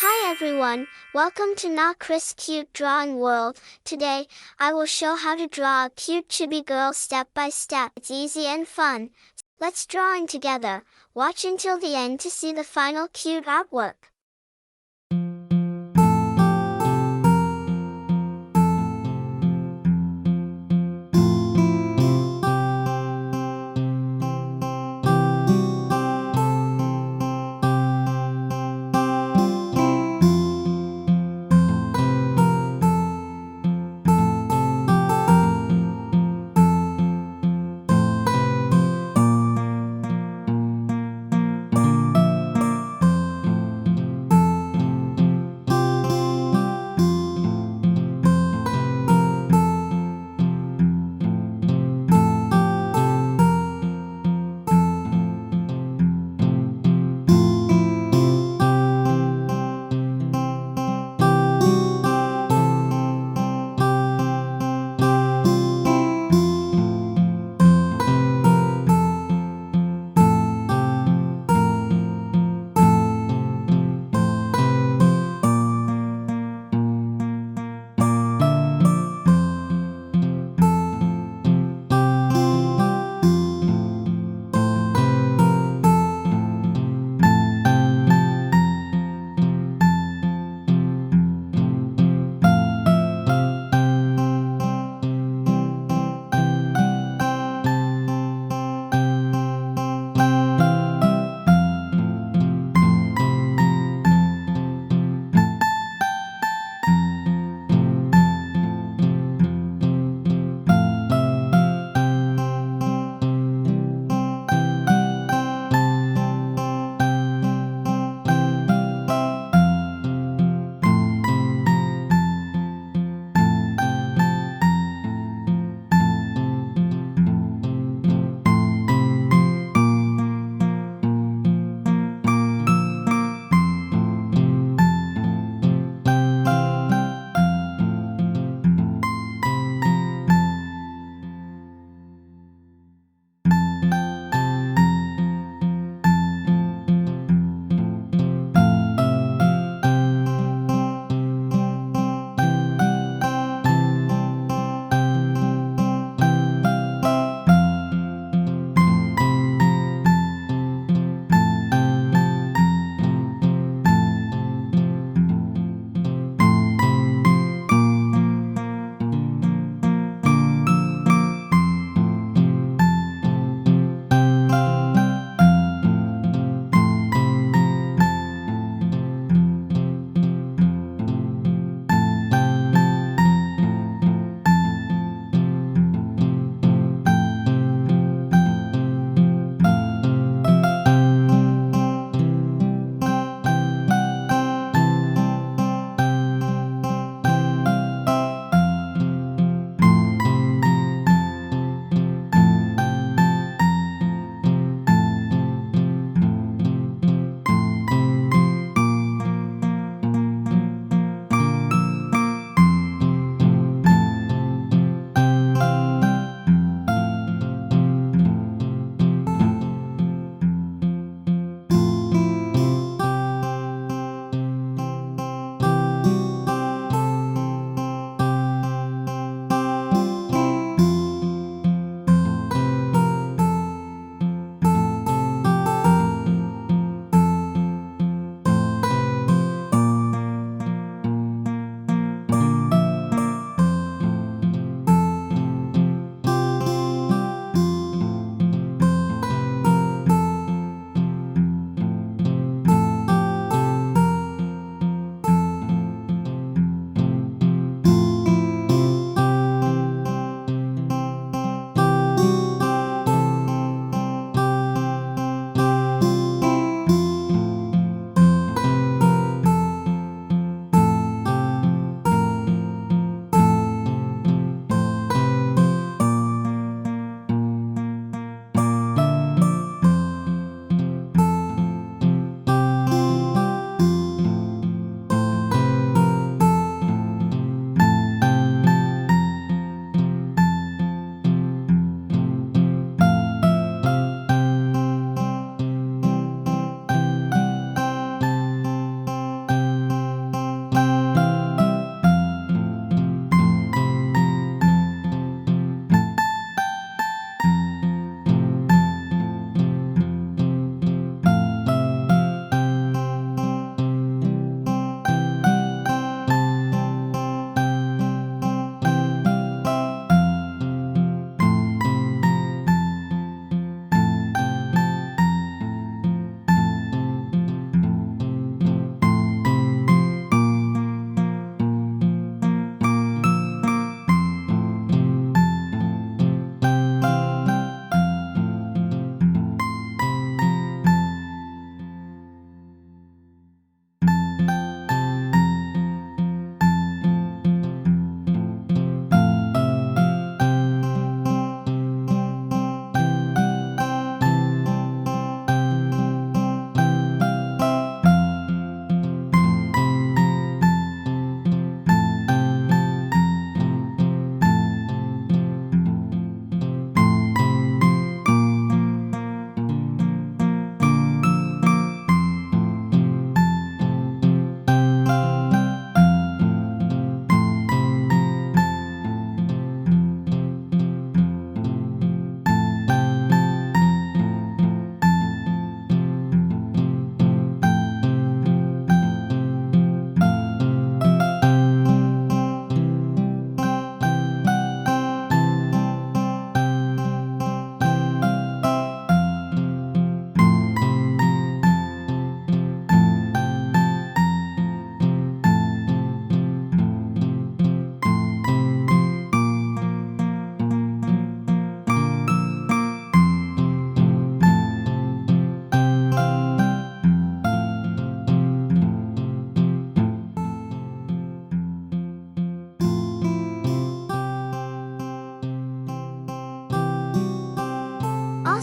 Hi everyone, welcome to Naw Chris Cute Drawing World. Today, I will show how to draw a cute chibi girl step by step. It's easy and fun. Let's drawing together. Watch until the end to see the final cute artwork.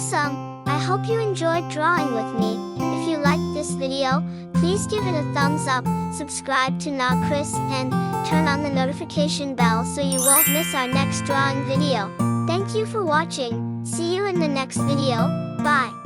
Awesome! I hope you enjoyed drawing with me. If you liked this video, please give it a thumbs up, subscribe to Naw Chris, and turn on the notification bell so you won't miss our next drawing video. Thank you for watching. See you in the next video. Bye.